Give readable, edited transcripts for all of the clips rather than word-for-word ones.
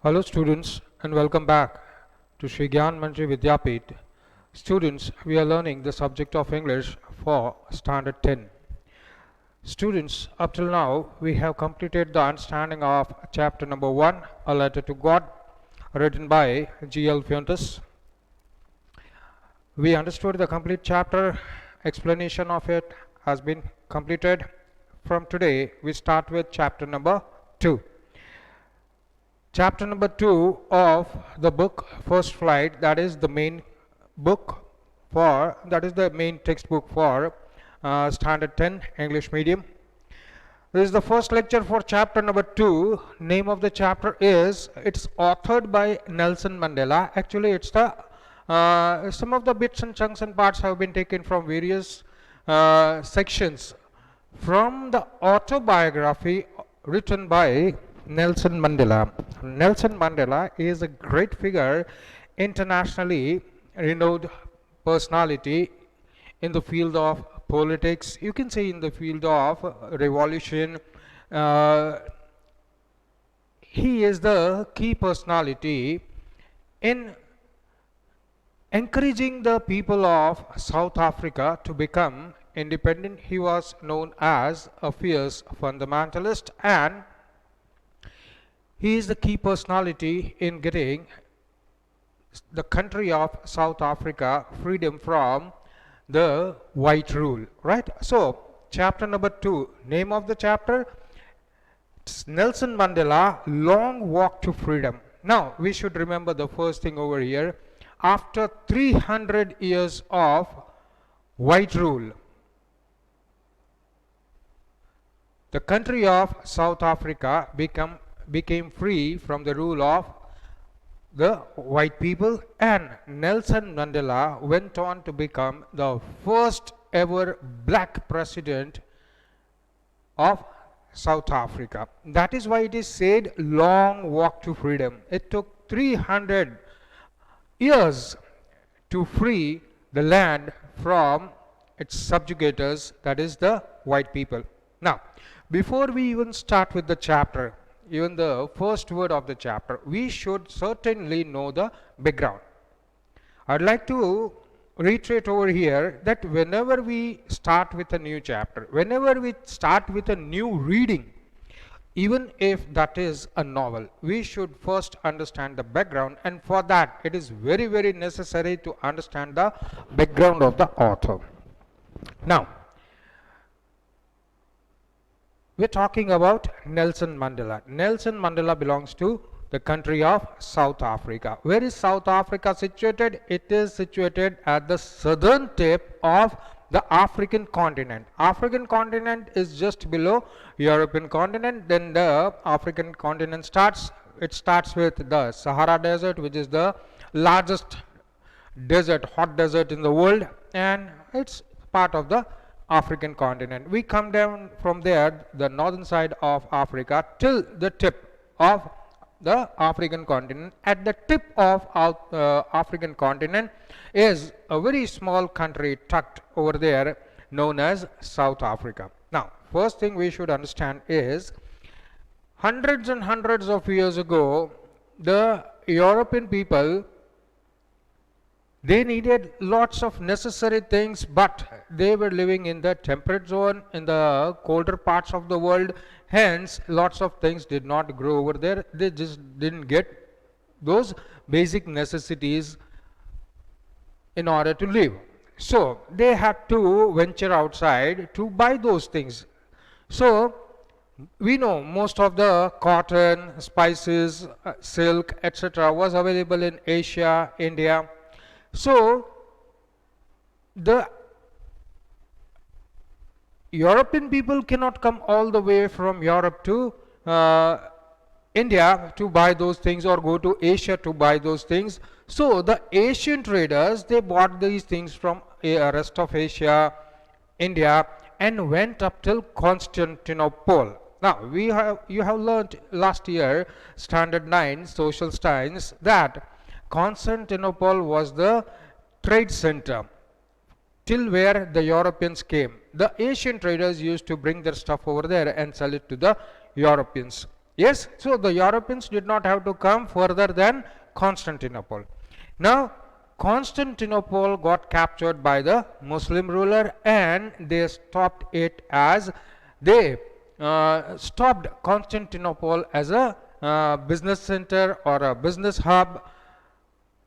Hello students and welcome back to Sri Gyan Manjri Vidyapith. Students, we are learning the subject of English for Standard 10. Students, up till now we have completed the understanding of chapter number 1, A Letter to God, written by G.L. Fuentes. We understood the complete chapter, explanation of it has been completed. From today we start with chapter number 2. Chapter number 2 of the book First Flight, that is the main textbook for Standard 10 English Medium. This is the first lecture for chapter number 2. Name of the chapter is, it's authored by Nelson Mandela. Actually, it's the some of the bits and chunks and parts have been taken from various sections from the autobiography written by Nelson Mandela. Nelson Mandela is a great figure, internationally renowned personality in the field of politics, you can say in the field of revolution. He is the key personality in encouraging the people of South Africa to become independent. He was known as a fierce fundamentalist, and he is the key personality in getting the country of South Africa freedom from the white rule, right? So chapter number 2, name of the chapter, Nelson Mandela, Long Walk to Freedom. Now we should remember the first thing over here. After 300 years of white rule, the country of South Africa became free from the rule of the white people, and Nelson Mandela went on to become the first ever black president of South Africa. That is why it is said long walk to freedom. It took 300 years to free the land from its subjugators, that is the white people. Now, before we even start with the chapter, even the first word of the chapter, we should certainly know the background. I'd like to reiterate over here that whenever we start with a new chapter, whenever we start with a new reading, even if that is a novel, we should first understand the background, and for that it is very, very necessary to understand the background of the author. Now, we're talking about Nelson Mandela. Nelson Mandela belongs to the country of South Africa. Where is South Africa situated? It is situated at the southern tip of the African continent. African continent is just below European continent. Then the African continent starts. It starts with the Sahara Desert, which is the largest desert, hot desert in the world, and it's part of the African continent. We come down from there, the northern side of Africa, till the tip of the African continent. At the tip of African continent is a very small country tucked over there known as South Africa. Now, first thing we should understand is, hundreds and hundreds of years ago, the European people, they needed lots of necessary things, but they were living in the temperate zone, in the colder parts of the world. Hence, lots of things did not grow over there. They just didn't get those basic necessities in order to live. So, they had to venture outside to buy those things. So, we know most of the cotton, spices, silk, etc. was available in Asia, India. So, the European people cannot come all the way from Europe to India to buy those things, or go to Asia to buy those things. So, the Asian traders, they bought these things from rest of Asia, India, and went up till Constantinople. Now, you have learnt last year, Standard 9 Social Science, that Constantinople was the trade center till where the Europeans came. The Asian traders used to bring their stuff over there and sell it to the Europeans. Yes, so the Europeans did not have to come further than Constantinople. Now, Constantinople got captured by the Muslim ruler and they stopped it as they stopped Constantinople as a business center or a business hub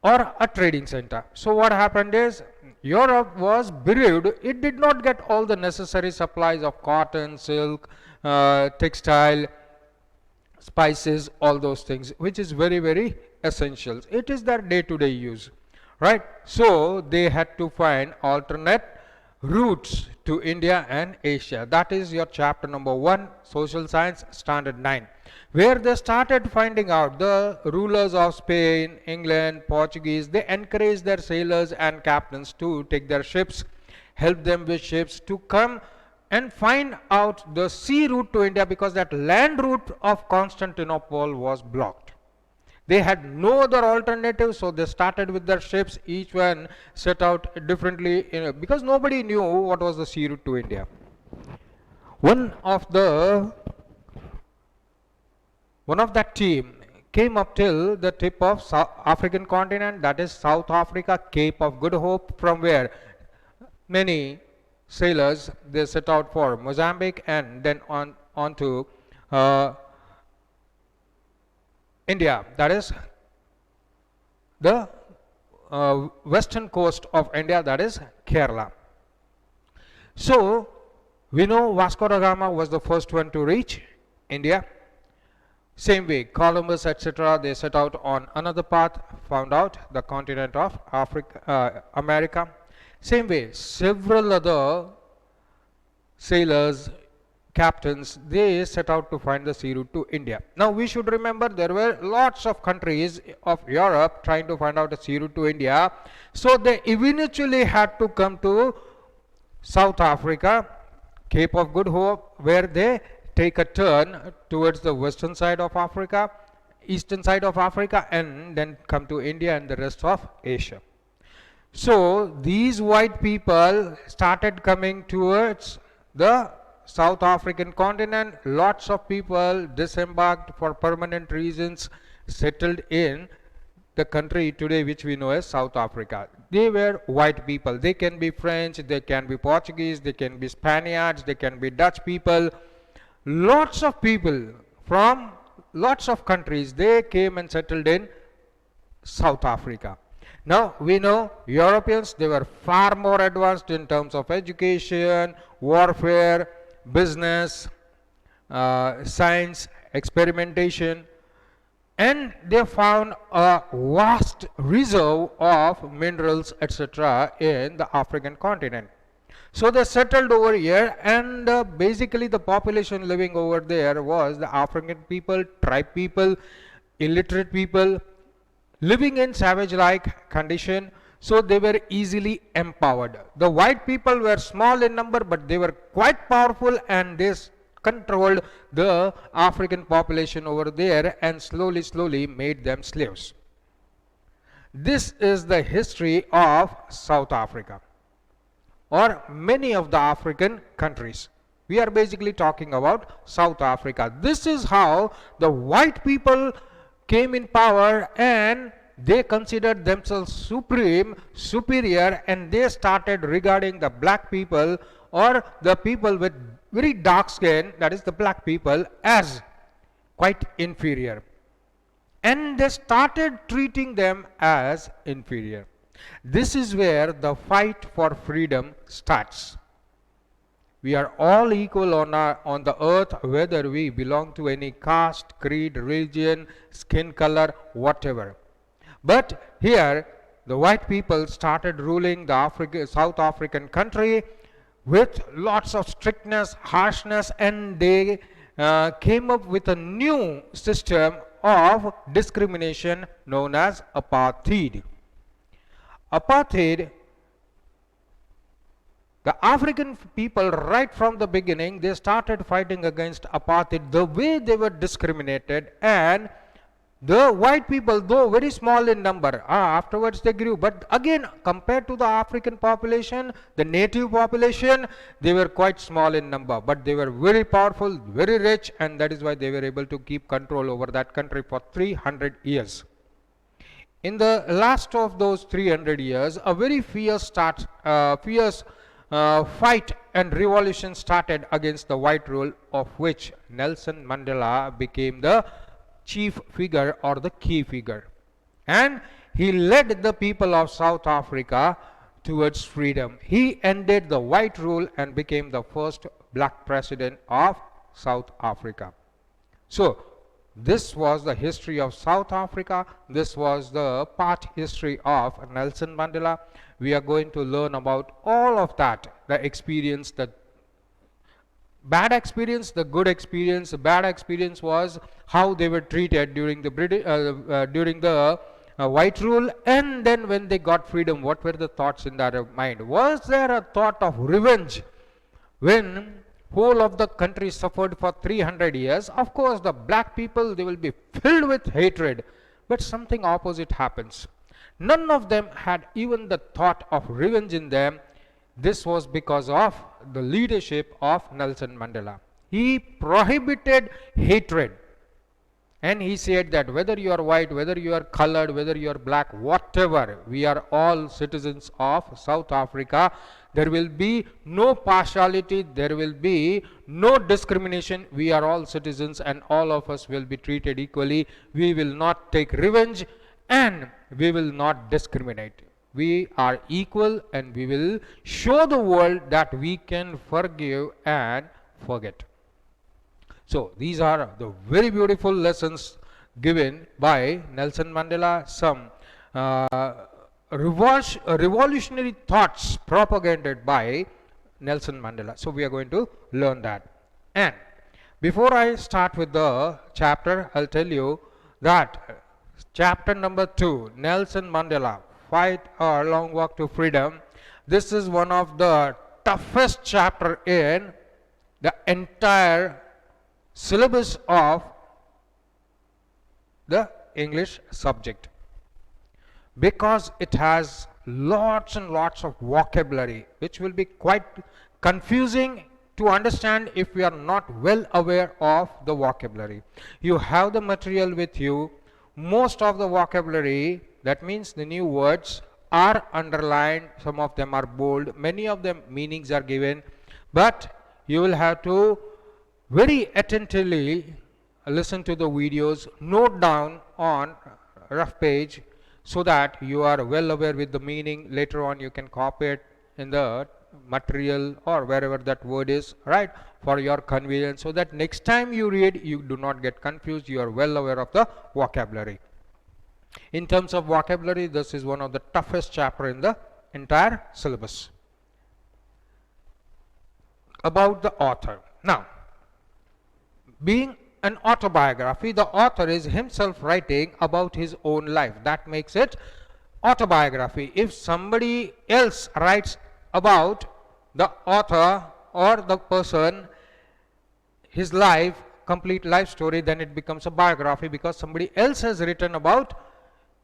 or a trading center. So what happened is Europe was bereaved. It did not get all the necessary supplies of cotton, silk, textile, spices, all those things, which is very, very essential. It is their day-to-day use, right? So they had to find alternate routes to India and Asia. That is your chapter number 1, Social Science, Standard 9, where they started finding out the rulers of Spain, England, Portuguese. They encouraged their sailors and captains to take their ships, help them with ships to come and find out the sea route to India, because that land route of Constantinople was blocked. They had no other alternative, so they started with their ships. Each one set out differently because nobody knew what was the sea route to India. One of that team came up till the tip of South African continent, that is South Africa, Cape of Good Hope, from where many sailors they set out for Mozambique and then on to India, that is the western coast of India, that is Kerala. So we know Vasco da Gama was the first one to reach India. Same way, Columbus, etc., they set out on another path, found out the continent of America. Same way, several other sailors, captains, they set out to find the sea route to India. Now we should remember there were lots of countries of Europe trying to find out a sea route to India. So they eventually had to come to South Africa, Cape of Good Hope, where they take a turn towards the western side of Africa, eastern side of Africa, and then come to India and the rest of Asia. So these white people started coming towards the South African continent. Lots of people disembarked for permanent reasons, settled in the country today which we know as South Africa. They were white people. They can be French, they can be Portuguese, they can be Spaniards, they can be Dutch people. Lots of people from lots of countries, they came and settled in South Africa. Now we know Europeans, they were far more advanced in terms of education, warfare, business, science, experimentation, and they found a vast reserve of minerals, etc., in the African continent. So they settled over here, and basically the population living over there was the African people, tribe people, illiterate people, living in savage-like condition. So they were easily empowered. The white people were small in number, but they were quite powerful, and they controlled the African population over there and slowly made them slaves. This is the history of South Africa, or many of the African countries. We are basically talking about South Africa. This is how the white people came in power, and they considered themselves supreme, superior, and they started regarding the black people or the people with very dark skin, that is the black people, as quite inferior. And they started treating them as inferior. This is where the fight for freedom starts. We are all equal on the earth, whether we belong to any caste, creed, religion, skin color, whatever. But here, the white people started ruling the South African country with lots of strictness, harshness, and they came up with a new system of discrimination known as apartheid. Apartheid, the African people right from the beginning, they started fighting against apartheid, the way they were discriminated, and The white people, though very small in number, afterwards they grew. But again, compared to the African population, the native population, they were quite small in number. But they were very powerful, very rich, and that is why they were able to keep control over that country for 300 years. In the last of those 300 years, a very fierce fight and revolution started against the white rule, of which Nelson Mandela became the chief figure or the key figure. And he led the people of South Africa towards freedom. He ended the white rule and became the first black president of South Africa. So, this was the history of South Africa. This was the part history of Nelson Mandela. We are going to learn about all of that, the experience, the bad experience, the good experience. The bad experience was how they were treated during the white rule, and then when they got freedom, what were the thoughts in their mind? Was there a thought of revenge when whole of the country suffered for 300 years? Of course, the black people, they will be filled with hatred, but something opposite happens. None of them had even the thought of revenge in them. This was because of the leadership of Nelson Mandela. He prohibited hatred. And he said that whether you are white, whether you are colored, whether you are black, whatever, we are all citizens of South Africa. There will be no partiality, there will be no discrimination. We are all citizens and all of us will be treated equally. We will not take revenge and we will not discriminate. We are equal and we will show the world that we can forgive and forget. So, these are the very beautiful lessons given by Nelson Mandela, some revolutionary thoughts propagated by Nelson Mandela. So, we are going to learn that. And before I start with the chapter, I'll tell you that chapter number 2, Nelson Mandela, Fight or Long Walk to Freedom. This is one of the toughest chapter in the entire syllabus of the English subject, because it has lots and lots of vocabulary which will be quite confusing to understand if we are not well aware of the vocabulary. You have the material with you. Most of the vocabulary, that means the new words, are underlined, some of them are bold, many of them meanings are given, but you will have to very attentively listen to the videos, note down on rough page so that you are well aware with the meaning. Later on you can copy it in the material or wherever that word is, right, for your convenience, so that next time you read you do not get confused, you are well aware of the vocabulary. In terms of vocabulary, this is one of the toughest chapter in the entire syllabus. About the author. Now, being an autobiography, the author is himself writing about his own life. That makes it autobiography. If somebody else writes about the author or the person, his life, complete life story, then it becomes a biography because somebody else has written about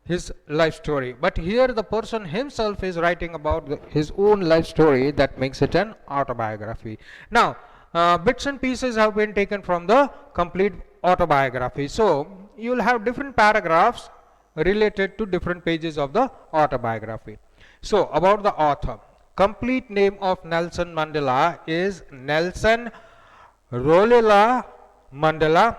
his life story. But here the person himself is writing about his own life story. That makes it an autobiography. Now, bits and pieces have been taken from the complete autobiography. So, you will have different paragraphs related to different pages of the autobiography. So, about the author. Complete name of Nelson Mandela is Nelson Rolihlahla Mandela.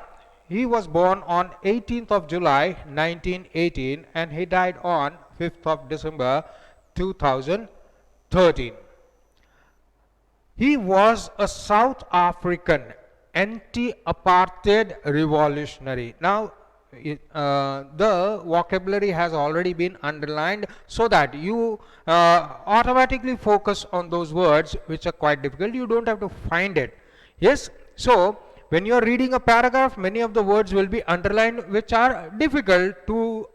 He was born on 18th of July 1918 and he died on 5th of December 2013. He was a South African anti-apartheid revolutionary. Now, the vocabulary has already been underlined so that you automatically focus on those words which are quite difficult. You don't have to find it. Yes, so when you are reading a paragraph, many of the words will be underlined which are difficult to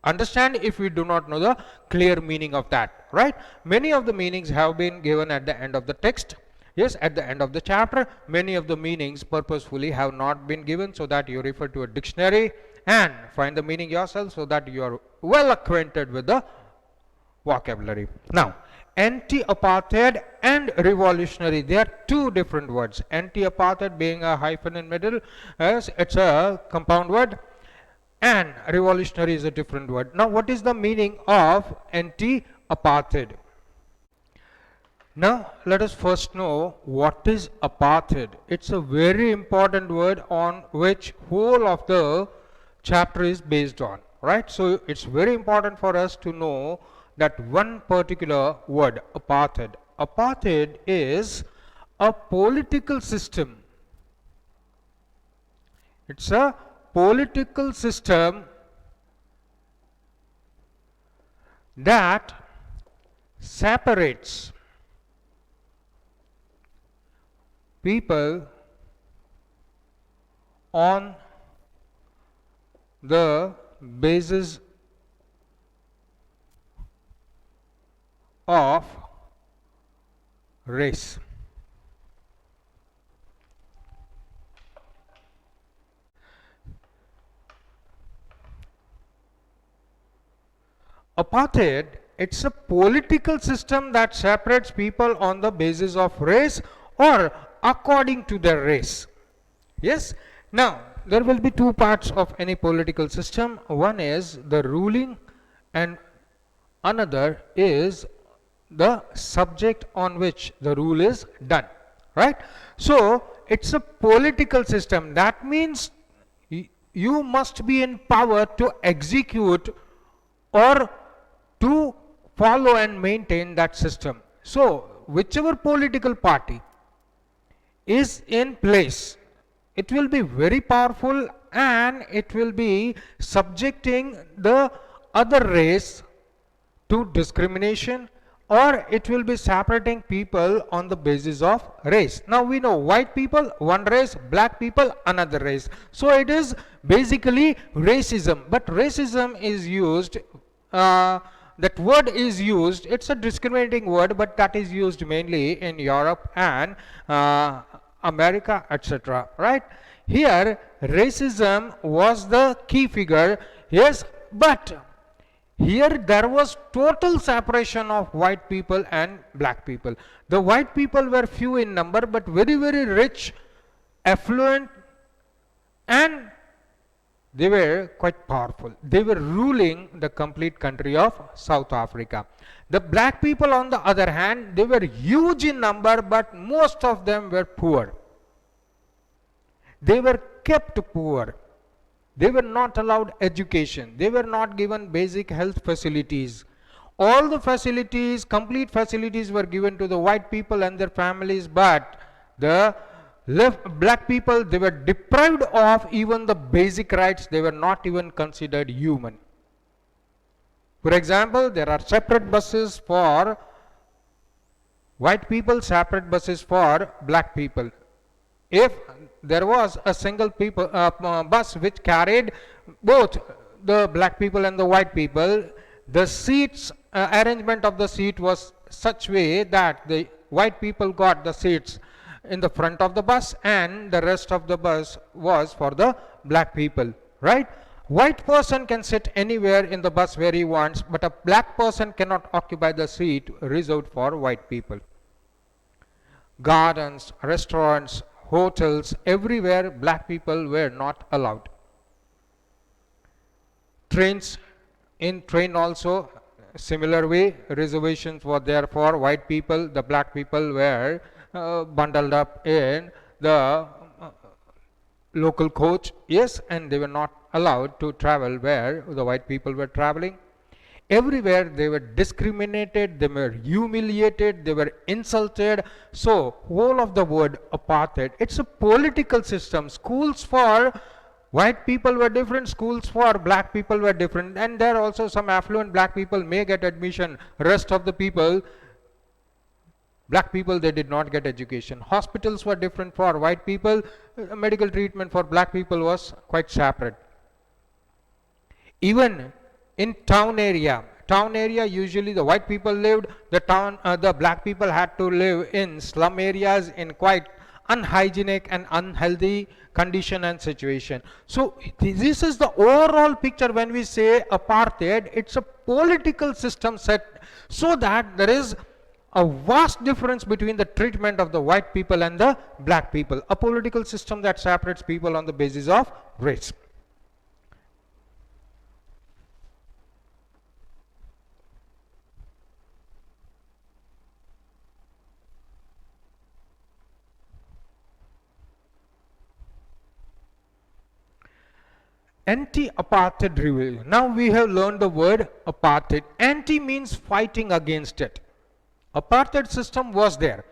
understand if we do not know the clear meaning of that, right? Many of the meanings have been given at the end of the text. Yes, at the end of the chapter, many of the meanings purposefully have not been given so that you refer to a dictionary and find the meaning yourself so that you are well acquainted with the vocabulary. Now, anti-apartheid and revolutionary, they are two different words. Anti-apartheid being a hyphen in middle, as it's a compound word, and revolutionary is a different word. Now, what is the meaning of anti-apartheid? Now, let us first know what is apartheid. It's a very important word on which whole of the chapter is based on, right? So, it's very important for us to know that one particular word, apartheid. Apartheid is a political system. It's a political system that separates people on the basis of race. Apartheid, it's a political system that separates people on the basis of race or according to their race. Yes? Now, there will be two parts of any political system. One is the ruling and another is the subject on which the rule is done. Right? So, it's a political system. That means you must be in power to execute or to follow and maintain that system. So, whichever political party is in place, it will be very powerful and it will be subjecting the other race to discrimination, or it will be separating people on the basis of race. Now we know white people one race, black people another race. So it is basically racism, but racism is used, that word is used, it's a discriminating word, but that is used mainly in Europe and America, etc. Right? Here racism was the key figure, yes, but here there was total separation of white people and black people. The white people were few in number but very, very rich, affluent, and they were quite powerful. They were ruling the complete country of South Africa. The black people on the other hand, they were huge in number but most of them were poor. They were kept poor. They were not allowed education. They were not given basic health facilities. All the facilities, complete facilities were given to the white people and their families, but the black people, they were deprived of even the basic rights. They were not even considered human. For example, there are separate buses for white people, separate buses for black people. If there was a single bus which carried both the black people and the white people, the seats, arrangement of the seat was such way that the white people got the seats in the front of the bus and the rest of the bus was for the black people, right? White person can sit anywhere in the bus where he wants, but a black person cannot occupy the seat reserved for white people. Gardens, restaurants, hotels, everywhere black people were not allowed. Trains, in train also similar way, reservations were there for white people. The black people were bundled up in the local coach, yes, and they were not allowed to travel where the white people were traveling. Everywhere they were discriminated, they were humiliated, they were insulted. So whole of the word apartheid, it's a political system. Schools for white people were different, schools for black people were different, and there also some affluent black people may get admission. Rest of the people, black people, they did not get education. Hospitals were different for white people. Medical treatment for black people was quite separate. Even in town area usually the white people lived, the black people had to live in slum areas, in quite unhygienic and unhealthy condition and situation. So this is the overall picture. When we say apartheid, it's a political system set so that there is a vast difference between the treatment of the white people and the black people, a political system that separates people on the basis of race. Anti-apartheid rebellion. Now we have learned the word apartheid. Anti means fighting against it. Apartheid system was there,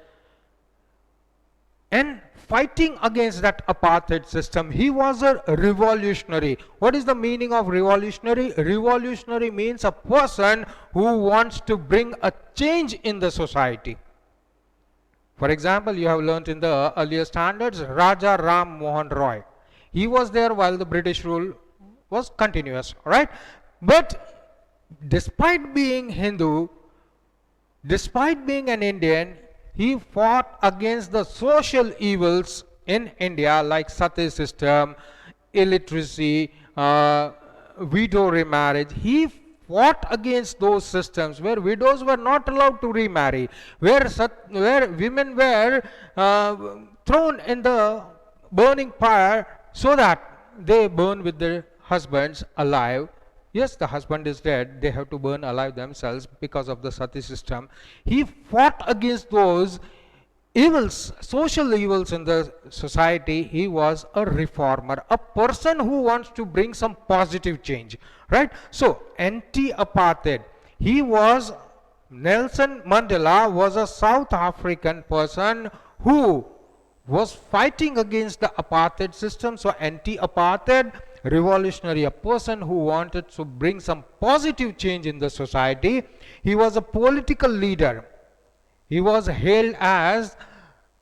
and fighting against that apartheid system, he was a revolutionary. What is the meaning of revolutionary? Revolutionary means a person who wants to bring a change in the society. For example, you have learnt in the earlier standards, Raja Ram Mohan Roy. He was there while the British rule was continuous, right? But despite being Hindu, despite being an Indian, he fought against the social evils in India like sati system, illiteracy, widow remarriage. He fought against those systems where widows were not allowed to remarry, where women were thrown in the burning fire so that they burn with their husbands alive. Yes, the husband is dead, they have to burn alive themselves because of the sati system. He fought against those evils, social evils in the society. He was a reformer, a person who wants to bring some positive change, right? So, anti-apartheid. Nelson Mandela was a South African person who was fighting against the apartheid system. So anti-apartheid, revolutionary, a person who wanted to bring some positive change in the society. He was a political leader. He was hailed as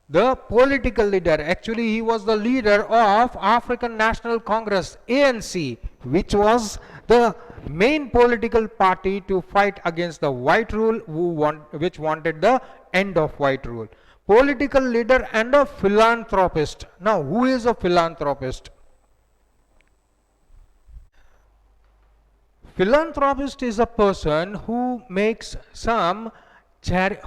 the political leader. Actually, he was the leader of African National Congress, ANC, which was the main political party to fight against the white rule, which wanted the end of white rule. Political leader and a philanthropist. Now, who is a philanthropist? Philanthropist is a person who makes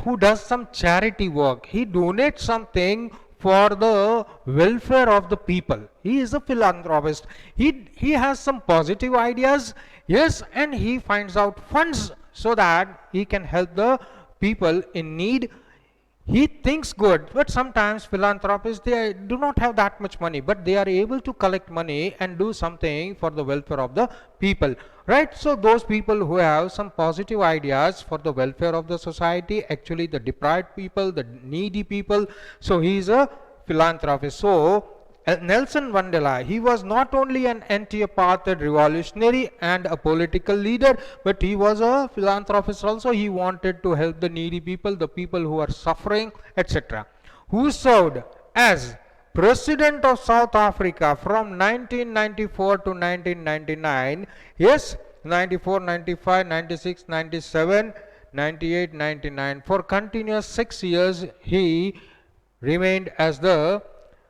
who does some charity work. He donates something for the welfare of the people. He is a philanthropist. He has some positive ideas, yes, and he finds out funds so that he can help the people in need. He thinks good, but sometimes philanthropists, they do not have that much money, but they are able to collect money and do something for the welfare of the people, right? So those people who have some positive ideas for the welfare of the society, actually the deprived people, the needy people, so he is a philanthropist. So Nelson Mandela, he was not only an anti-apartheid revolutionary and a political leader, but he was a philanthropist also. He wanted to help the needy people, the people who are suffering, etc. Who served as President of South Africa from 1994 to 1999. Yes, 94, 95, 96, 97, 98, 99. For continuous 6 years, he remained as the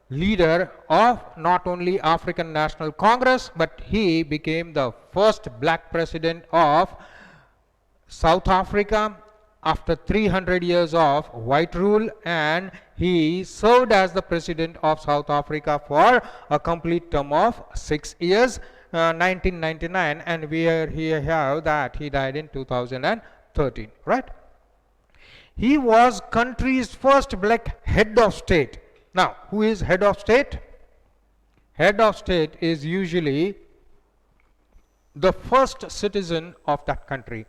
leader of not only African National Congress, but he became the first black president of South Africa after 300 years of white rule, and he served as the president of South Africa for a complete term of 6 years, 1999, and we here have that he died in 2013, right? He was country's first black head of state. Now, who is head of state? Head of state is usually the first citizen of that country.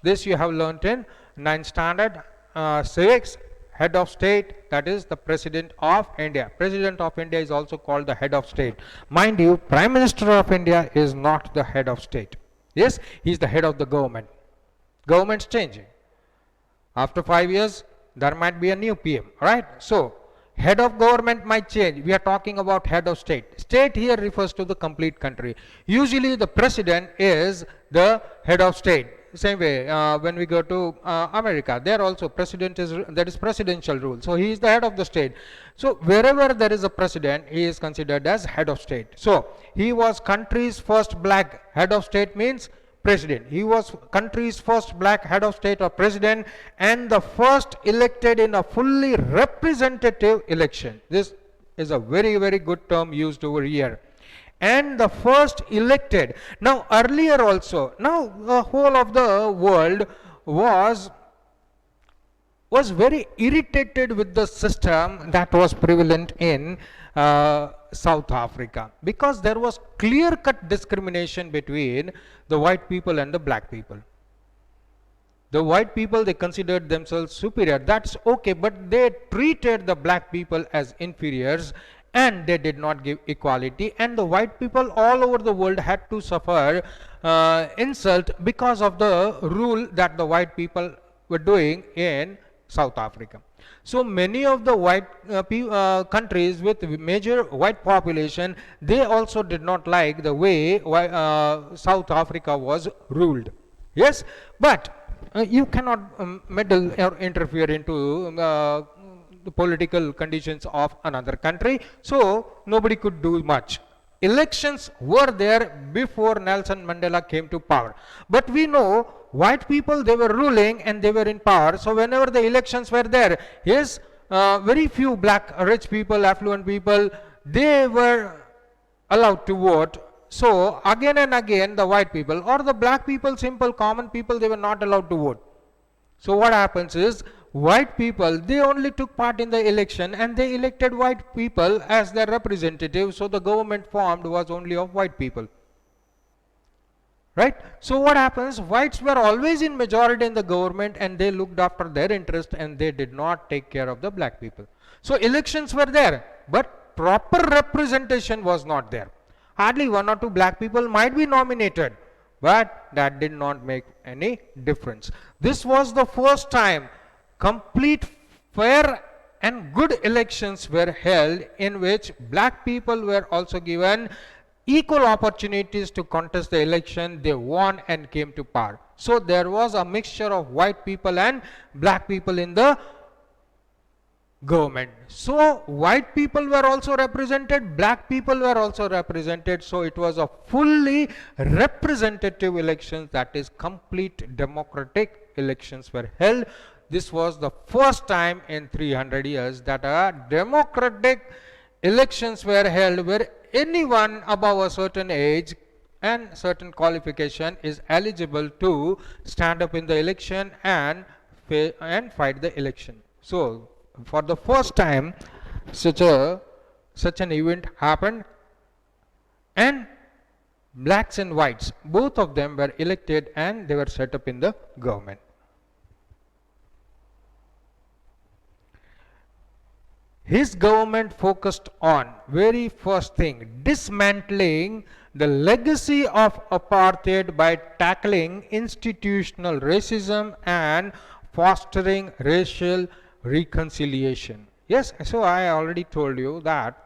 This you have learnt in 9th standard civics. Head of state, that is the President of India. President of India is also called the head of state. Mind you, Prime Minister of India is not the head of state. Yes, he is the head of the government. Government's changing. After 5 years, there might be a new PM, right? So, head of government might change. We are talking about head of state. State here refers to the complete country. Usually the president is the head of state. same way, when we go to America, there also there is presidential rule. So he is the head of the state. So wherever there is a president, he is considered as head of state. So he was country's first black head of state, means president. He was country's first black head of state or president, and the first elected in a fully representative election. This is a very, very good term used over here. And the first elected. Now earlier also, now the whole of the world was very irritated with the system that was prevalent in South Africa, because there was clear-cut discrimination between the white people and the black people. The white people, they considered themselves superior. That's okay, but they treated the black people as inferiors, and they did not give equality, and the white people all over the world had to suffer insult because of the rule that the white people were doing in South Africa. So many of the white countries with major white population, they also did not like the way South Africa was ruled. Yes, but you cannot meddle or interfere into the political conditions of another country, so nobody could do much. Elections were there before Nelson Mandela came to power, but we know white people, they were ruling and they were in power. So whenever the elections were there, yes, very few black rich people, affluent people, they were allowed to vote. So again and again the white people or the black people, simple common people, they were not allowed to vote. So what happens is, white people, they only took part in the election and they elected white people as their representatives. So the government formed was only of white people. Right? So what happens? Whites were always in majority in the government, and they looked after their interest, and they did not take care of the black people. So elections were there, but proper representation was not there. Hardly one or two black people might be nominated, but that did not make any difference. This was the first time complete, fair and good elections were held, in which black people were also given equal opportunities to contest the election. They won and came to power. So there was a mixture of white people and black people in the government. So white people were also represented, black people were also represented. So it was a fully representative elections, that is complete democratic elections were held. This was the first time in 300 years that a democratic elections were held, where anyone above a certain age and certain qualification is eligible to stand up in the election and fight the election. So for the first time such an event happened, and blacks and whites, both of them were elected and they were set up in the government. His government focused on, very first thing, dismantling the legacy of apartheid by tackling institutional racism and fostering racial reconciliation. Yes, so I already told you that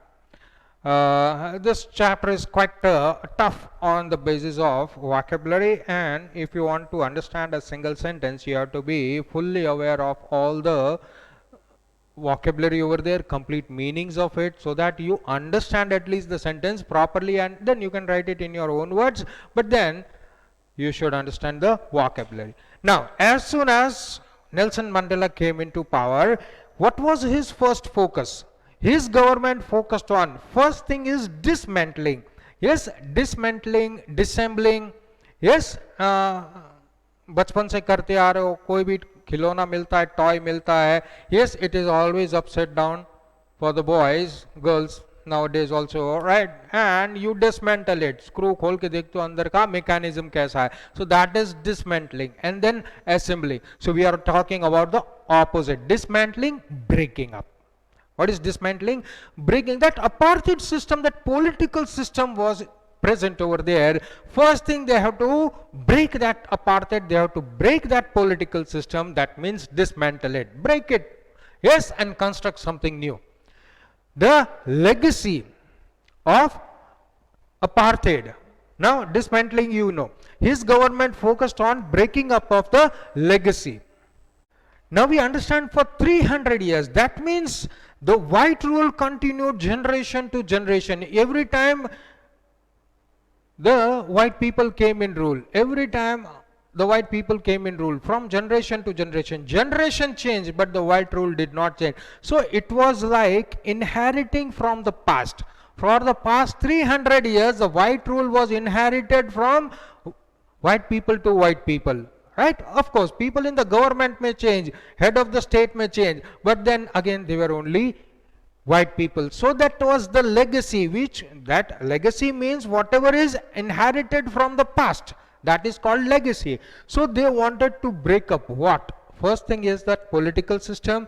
this chapter is quite tough on the basis of vocabulary, and if you want to understand a single sentence, you have to be fully aware of all the vocabulary over there, complete meanings of it, so that you understand at least the sentence properly, and then you can write it in your own words, but then you should understand the vocabulary. Now, as soon as Nelson Mandela came into power, what was his first focus? His government focused on, first thing is dismantling. Yes, dismantling, dissembling. Yes, बचपन से करते आ रहे हो, कोई भी खिलौना मिलता है, टॉय मिलता है, yes, it is always upside down for the boys, girls nowadays also, right? And you dismantle it, screw खोल के देखते हो अंदर का mechanism कैसा है. So that is dismantling. And then assembling. So we are talking about the opposite, dismantling, breaking up. What is dismantling? Breaking that apartheid system, that political system was present over there. First thing, they have to break that apartheid, they have to break that political system. That means dismantle it, break it, yes, and construct something new. The legacy of apartheid Now dismantling, you know, his government focused on breaking up of the legacy. Now we understand for 300 years, that means the white rule continued generation to generation. Every time the white people came in rule, every time the white people came in rule, from generation to generation, generation changed, but the white rule did not change. So it was like inheriting from the past. For the past 300 years, the white rule was inherited from white people to white people. Right? Of course, people in the government may change, head of the state may change, but then again they were only white people. So that was the legacy, which that legacy means whatever is inherited from the past, that is called legacy. So they wanted to break up what? First thing is that political system,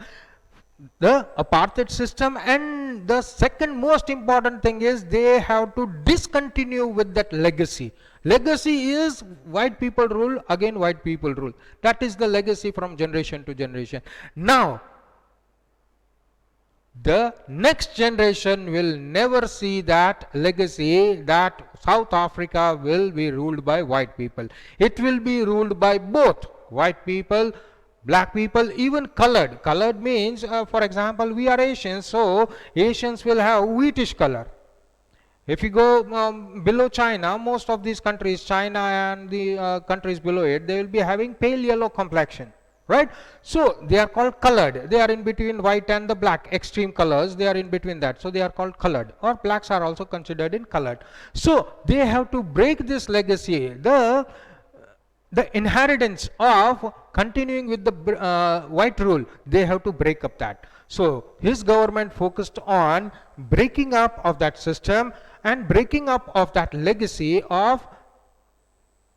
the apartheid system, and the second most important thing is they have to discontinue with that legacy. Legacy is white people rule, again white people rule. That is the legacy from generation to generation. Now the next generation will never see that legacy, that South Africa will be ruled by white people. It will be ruled by both white people, black people, even colored. Colored means, for example, we are Asians, so Asians will have wheatish color. If you go below China, most of these countries, China and the countries below it, they will be having pale yellow complexion. Right? So they are called colored. They are in between white and the black, extreme colors, they are in between that. So they are called colored, or blacks are also considered in colored. So they have to break this legacy, the inheritance of continuing with the white rule, they have to break up that. So his government focused on breaking up of that system and breaking up of that legacy of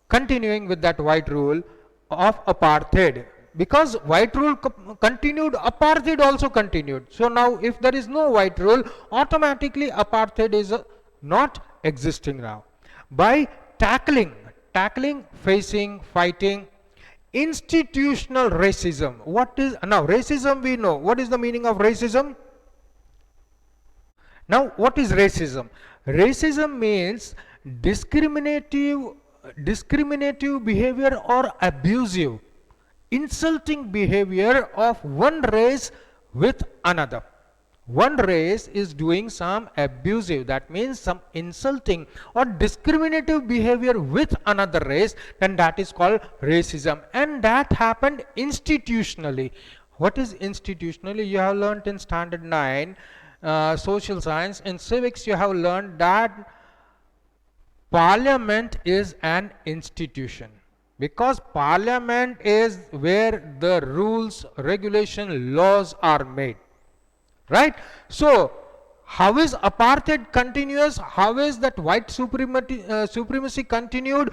continuing with that white rule of apartheid. Because white rule continued, apartheid also continued. So now if there is no white rule, automatically apartheid is not existing now. By tackling, facing, fighting institutional racism. What is, now racism we know. What is the meaning of racism? Now what is racism? Racism means discriminative behavior or abusive, insulting behavior of one race with another. One race is doing some abusive, that means some insulting or discriminative behavior with another race, then that is called racism, and that happened institutionally. What is institutionally? You have learnt in standard 9 social science. In civics you have learned that parliament is an institution, because parliament is where the rules, regulation, laws are made. Right? So how is apartheid continuous? How is that white supremacy continued?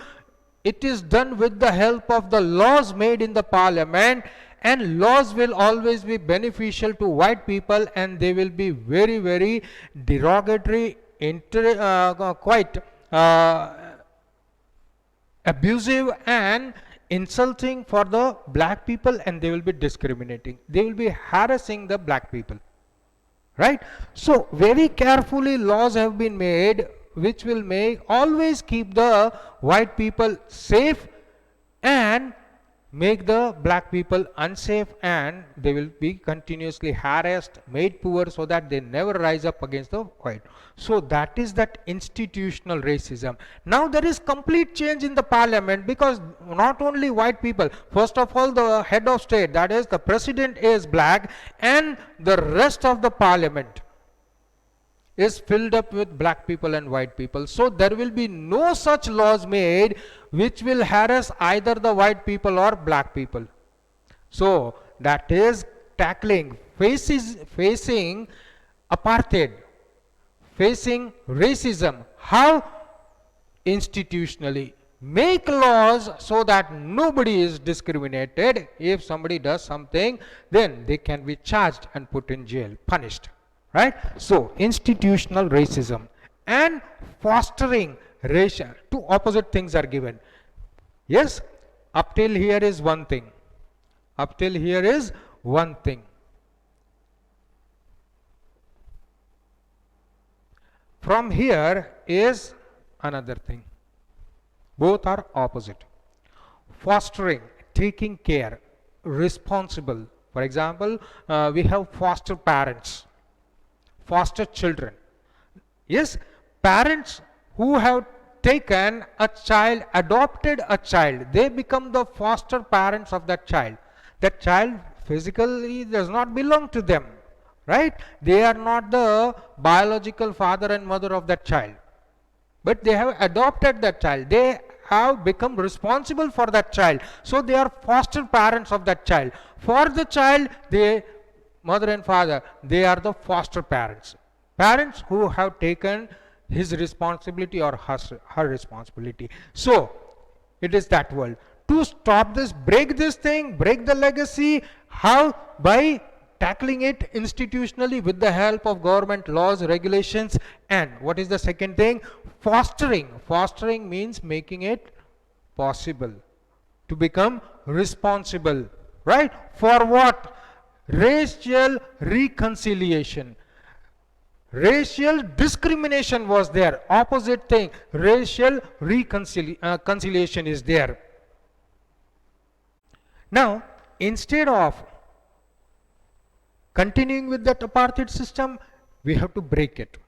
It is done with the help of the laws made in the parliament, and laws will always be beneficial to white people, and they will be very, very derogatory, quite abusive and insulting for the black people, and they will be discriminating. They will be harassing the black people. Right? So very carefully laws have been made which will always keep the white people safe and make the black people unsafe, and they will be continuously harassed, made poor, so that they never rise up against the white. So that is that institutional racism. Now there is complete change in the parliament, because not only white people, first of all the head of state, that is the president, is black, and the rest of the parliament is filled up with black people and white people. So there will be no such laws made which will harass either the white people or black people. So that is tackling, facing apartheid, facing racism. How? Institutionally. Make laws so that nobody is discriminated. If somebody does something, then they can be charged and put in jail, punished. Right? So institutional racism and fostering racial, two opposite things are given. Yes, up till here is one thing. Up till here is one thing. From here is another thing. Both are opposite. Fostering, taking care, responsible. For example, we have foster parents, foster children. Yes, parents who have taken a child, adopted a child, they become the foster parents of that child. That child physically does not belong to them, right? They are not the biological father and mother of that child, but they have adopted that child. They have become responsible for that child, so they are foster parents of that child. For the child, they, mother and father, they are the foster parents, parents who have taken his responsibility or her responsibility. So it is that world. To stop this, break this thing, break the legacy, how? By tackling it institutionally with the help of government laws, regulations. And what is the second thing? Fostering. Fostering means making it possible to become responsible, right? For what? Racial reconciliation. Racial discrimination was there. Opposite thing, racial reconciliation is there. Now, instead of continuing with that apartheid system, we have to break it.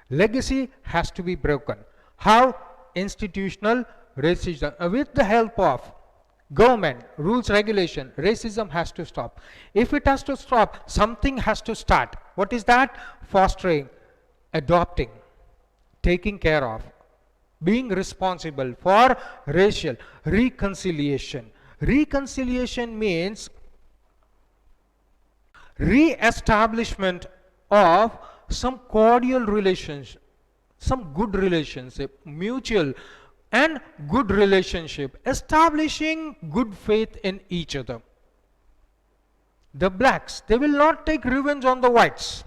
Legacy has to be broken. How? Institutional racism. With the help of government, rules, regulation, racism has to stop. If it has to stop, something has to start. What is that? Fostering, adopting, taking care of, being responsible for racial reconciliation. Reconciliation means re-establishment of some cordial relationship, some good relationship, mutual and good relationship, establishing good faith in each other. The blacks, they will not take revenge on the whites.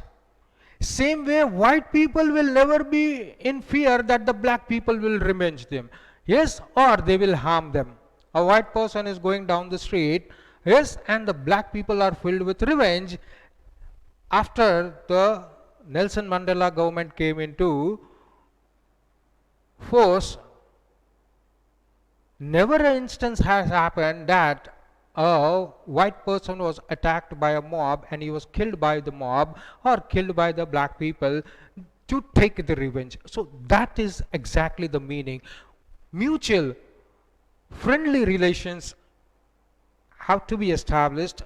Same way, white people will never be in fear that the black people will revenge them. Yes, or they will harm them. A white person is going down the street, yes, and the black people are filled with revenge. After the Nelson Mandela government came into force, never an instance has happened that a white person was attacked by a mob and he was killed by the mob or killed by the black people to take the revenge. So that is exactly the meaning. Mutual friendly relations have to be established.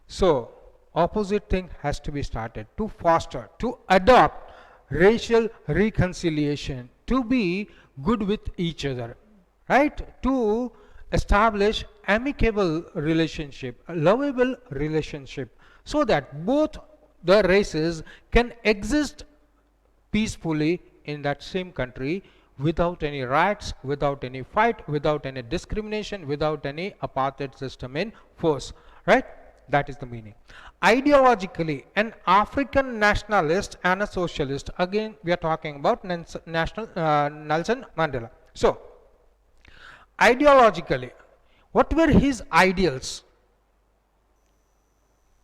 So opposite thing has to be started, to foster, to adopt racial reconciliation, to be good with each other, right? To establish amicable relationship, a lovable relationship, so that both the races can exist peacefully in that same country without any riots, without any fight, without any discrimination, without any apartheid system in force, right? That is the meaning. Ideologically, an African nationalist and a socialist. Again, we are talking about Nelson Mandela. So, ideologically, what were his ideals?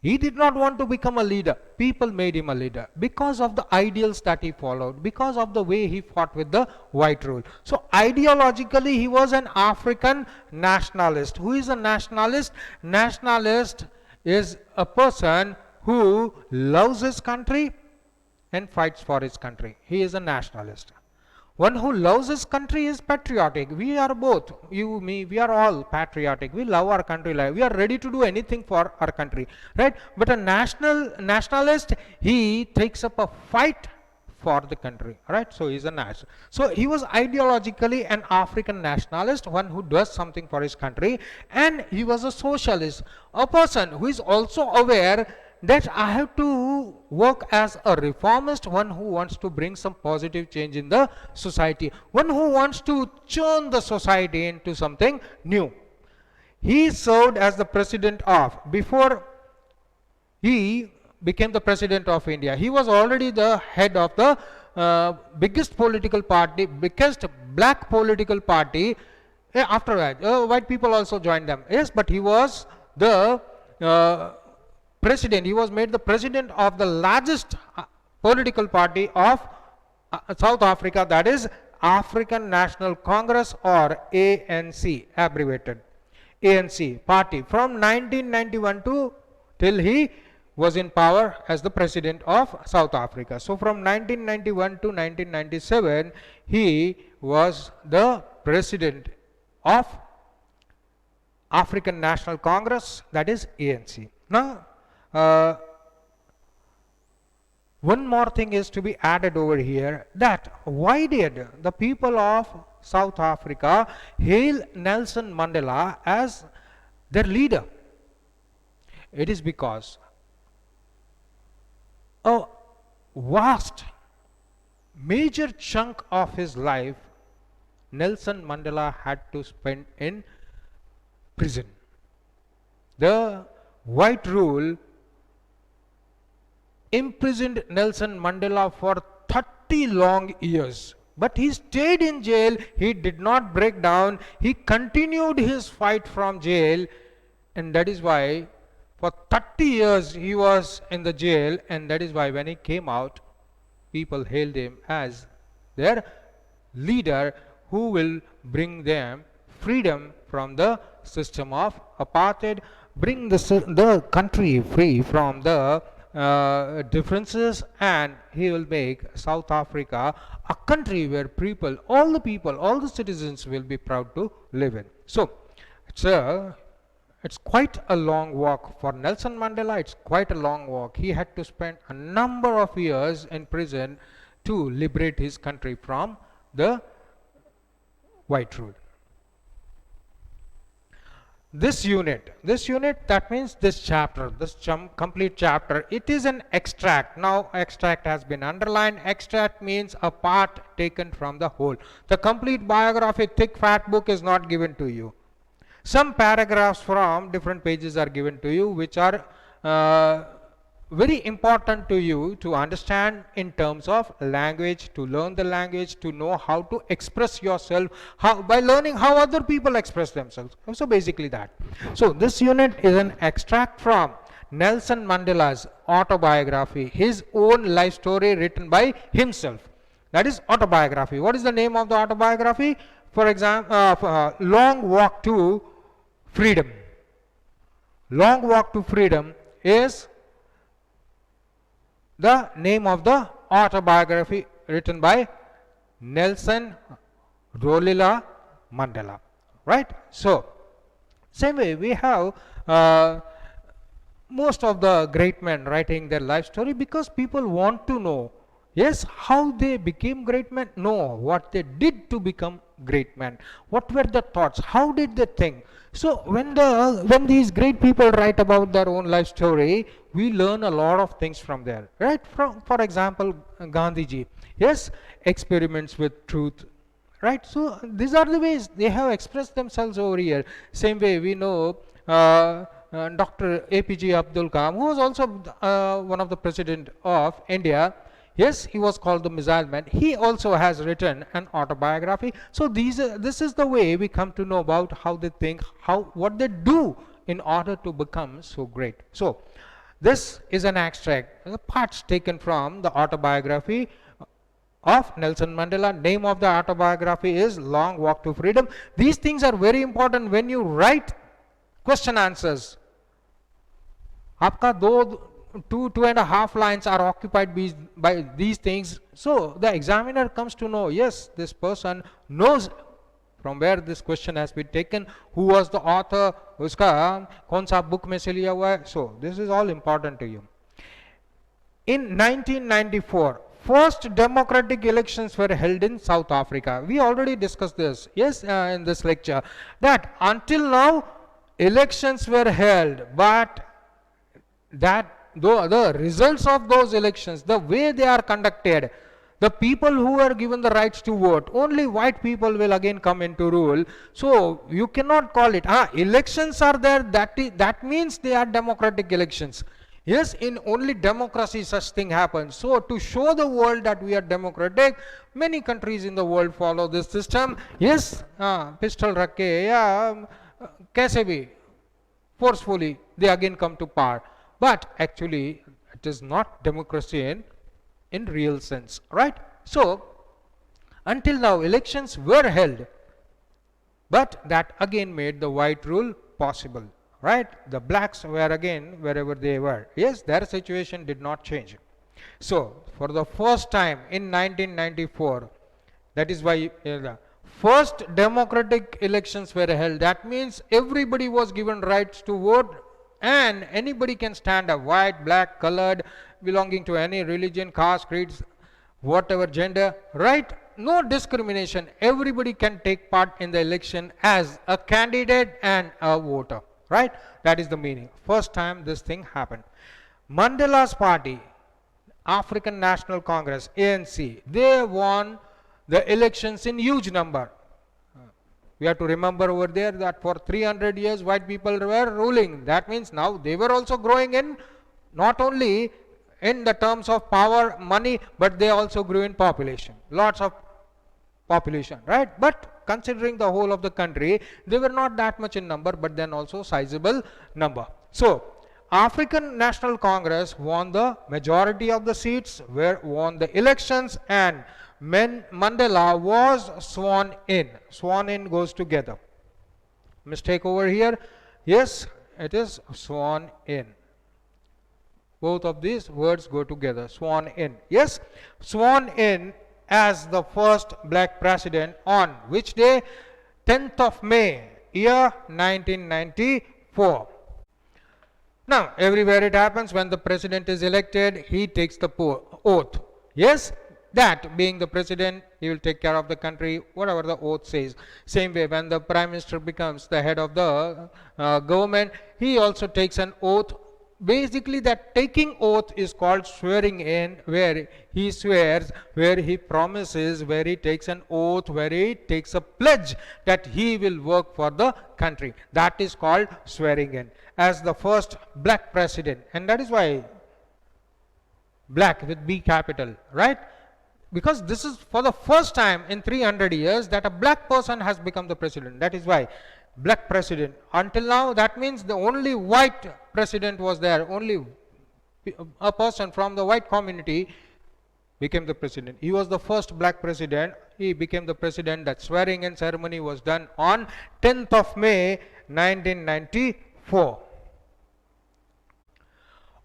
He did not want to become a leader. People made him a leader because of the ideals that he followed, because of the way he fought with the white rule. So ideologically, he was an African nationalist. Who is a nationalist? Nationalist is a person who loves his country and fights for his country. He is a nationalist. One who loves his country is patriotic. We are both, you, me, we are all patriotic. We love our country. We are ready to do anything for our country, right? But a nationalist, he takes up a fight for the country, right? So he's a national. So he was ideologically an African nationalist, one who does something for his country, and he was a socialist, a person who is also aware that I have to work as a reformist, one who wants to bring some positive change in the society, one who wants to turn the society into something new. He served as the president of, before he became the president of India, he was already the head of the biggest political party, biggest black political party. After that, white people also joined them. Yes, but he was the president. He was made the president of the largest political party of South Africa, that is African National Congress, or ANC, abbreviated ANC party, from 1991 to till he was in power as the president of South Africa. So from 1991 to 1997 he was the president of African National Congress, that is ANC. Now one more thing is to be added over here, that why did the people of South Africa hail Nelson Mandela as their leader? It is because a vast major chunk of his life Nelson Mandela had to spend in prison. The white rule imprisoned Nelson Mandela for 30 long years, but he stayed in jail. He did not break down. He continued his fight from jail, and that is why for 30 years he was in the jail, and that is why when he came out, people hailed him as their leader who will bring them freedom from the system of apartheid, bring the country free from the differences, and he will make South Africa a country where all the citizens will be proud to live in. So it's quite a long walk for Nelson Mandela. It's quite a long walk. He had to spend a number of years in prison to liberate his country from the white rule. This unit, that means this chapter, this complete chapter, it is an extract. Now extract has been underlined. Extract means a part taken from the whole. The complete biography, thick fat book, is not given to you. Some paragraphs from different pages are given to you, which are very important to you to understand in terms of language, to learn the language, to know how to express yourself, by learning how other people express themselves. So basically that. So this unit is an extract from Nelson Mandela's autobiography, his own life story written by himself. That is autobiography. What is the name of the autobiography? For example, Long Walk to Freedom. Long Walk to Freedom is the name of the autobiography written by Nelson Rolihlahla Mandela, right? So same way we have most of the great men writing their life story, because people want to know, yes, how they became great men, no, what they did to become great men, what were the thoughts, how did they think. So when these great people write about their own life story, we learn a lot of things from there, right? For example, Gandhiji, yes, experiments with truth, right? So these are the ways they have expressed themselves over here. Same way we know Dr. APJ Abdul Kalam, who was also one of the president of India. Yes, he was called the Missile Man. He also has written an autobiography. So this is the way we come to know about how they think, what they do in order to become so great. So this is an extract, the parts taken from the autobiography of Nelson Mandela. Name of the autobiography is Long Walk to Freedom. These things are very important when you write question answers. आपका 2.5 lines are occupied by these things. So the examiner comes to know, yes, this person knows from where this question has been taken, who was the author, uska kaun sa book mein se liya hua hai. So this is all important to you. In 1994, first democratic elections were held in South Africa. We already discussed this, yes, in this lecture, that until now elections were held, but that the results of those elections, the way they are conducted, the people who were given the rights to vote, only white people will again come into rule. So you cannot call it, elections are there, that means they are democratic elections. Yes, in only democracy such thing happens. So to show the world that we are democratic, many countries in the world follow this system. Yes, pistol rakhe ya kaise bhi, forcefully they again come to power. But actually it is not democracy in real sense, right? So Until now, elections were held, but that again made the white rule possible, right? The blacks were again wherever they were. Yes, their situation did not change. So, for the first time in 1994, that is why the first democratic elections were held. That means everybody was given rights to vote, and anybody can stand up, white, black, colored, belonging to any religion, caste, creeds, whatever gender, right? No discrimination. Everybody can take part in the election as a candidate and a voter, right? That is the meaning. First time this thing happened. Mandela's party, African National Congress, ANC, they won the elections in huge number. We have to remember over there that for 300 years white people were ruling. That means now they were also growing in, not only in the terms of power, money, but they also grew in population. Lots of population, right? But considering the whole of the country, they were not that much in number, but then also sizable number. So, African National Congress won the majority of the seats, won the elections, and Mandela was sworn in. Sworn in goes together. Mistake over here. Yes, it is sworn in. Both of these words go together. Sworn in. Yes, sworn in as the first black president on which day? 10th of May, year 1994. Now, everywhere it happens, when the president is elected, he takes the oath. Yes, that being the president, he will take care of the country, whatever the oath says. Same way, when the prime minister becomes the head of the government, he also takes an oath. Basically, that taking oath is called swearing in, where he swears, where he promises, where he takes an oath, where he takes a pledge that he will work for the country. That is called swearing in, as the first black president. And that is why black with B capital, right? Because this is for the first time in 300 years that a black person has become the president. That is why black president. Until now, that means the only white president was there. Only a person from the white community became the president. He was the first black president. He became the president. That swearing in ceremony was done on 10th of May 1994.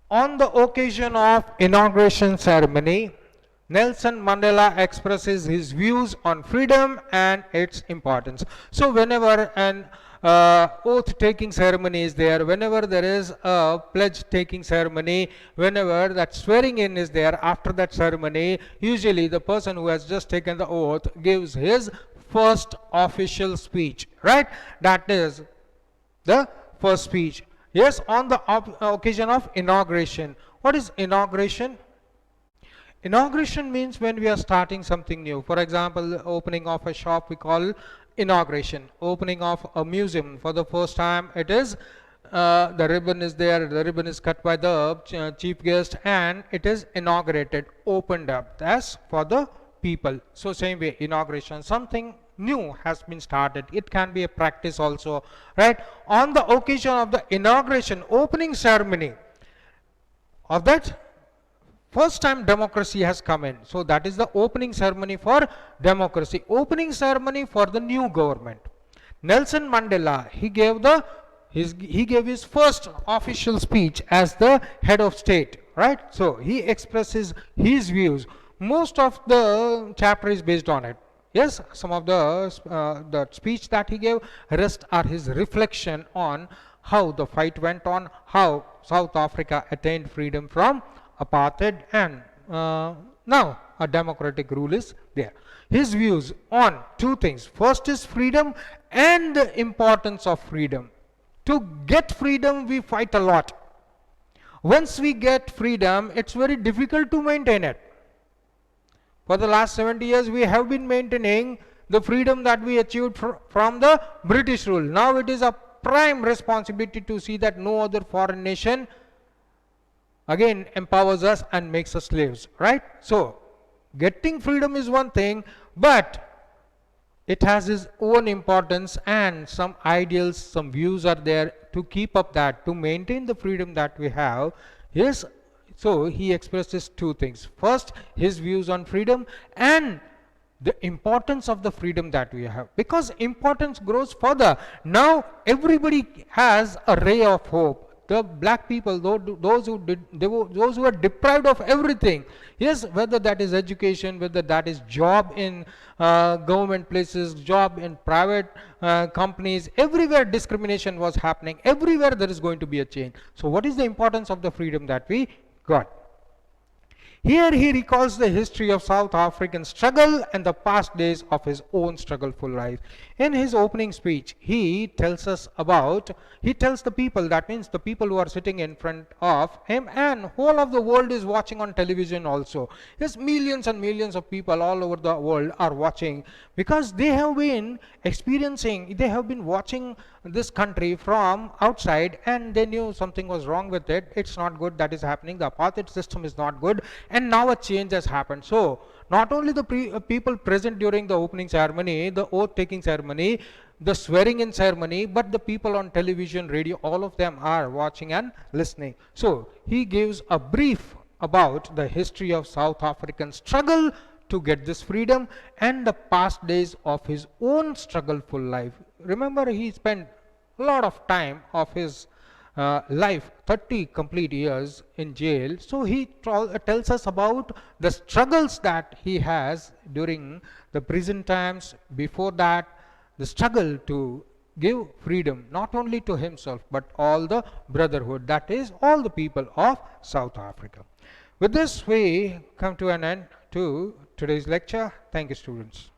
On the occasion of inauguration ceremony, Nelson Mandela expresses his views on freedom and its importance. So whenever an oath-taking ceremony is there, whenever there is a pledge-taking ceremony, whenever that swearing in is there, after that ceremony, usually the person who has just taken the oath gives his first official speech, right? That is the first speech. Yes, on the occasion of inauguration. What is inauguration? Inauguration means when we are starting something new. For example, the opening of a shop we call inauguration. Opening of a museum for the first time, it is the ribbon is there, the ribbon is cut by the chief guest, and it is inaugurated, opened up. That's for the people. So same way, inauguration, something new has been started. It can be a practice also, right? On the occasion of the inauguration, opening ceremony of that, first time democracy has come in. So that is the opening ceremony for democracy. Opening ceremony for the new government. Nelson Mandela, he gave his first official speech as the head of state, right? So he expresses his views. Most of the chapter is based on it. Yes, some of the speech that he gave, rest are his reflection on how the fight went on, how South Africa attained freedom from apartheid, and now a democratic rule is there. His views on two things. First is freedom and the importance of freedom. To get freedom, we fight a lot. Once we get freedom, it's very difficult to maintain it. For the last 70 years, we have been maintaining the freedom that we achieved from the British rule. Now it is a prime responsibility to see that no other foreign nation again empowers us and makes us slaves, right? So getting freedom is one thing, but it has its own importance, and some ideals, some views are there to keep up that, to maintain the freedom that we have. Yes, so he expresses two things. First, his views on freedom and the importance of the freedom that we have, because importance grows further. Now everybody has a ray of hope. The black people, those who did, those who are deprived of everything, yes, whether that is education, whether that is job in government places, job in private companies, everywhere discrimination was happening, everywhere there is going to be a change. So what is the importance of the freedom that we got? Here he recalls the history of South African struggle and the past days of his own struggleful life. In his opening speech, he tells the people, that means the people who are sitting in front of him, and whole of the world is watching on television also. Yes, millions and millions of people all over the world are watching, because they have been experiencing, they have been watching this country from outside, and they knew something was wrong with it. It's not good that is happening. The apartheid system is not good, and now a change has happened. So not only the people present during the opening ceremony, the oath taking ceremony, the swearing in ceremony, but the people on television, radio, all of them are watching and listening. So he gives a brief about the history of South African struggle to get this freedom and the past days of his own struggleful life. Remember, he spent a lot of time of his life, 30 complete years in jail. So he tells us about the struggles that he has during the prison times, before that, the struggle to give freedom not only to himself but all the brotherhood, that is all the people of South Africa. With this we come to an end to today's lecture. Thank you, students.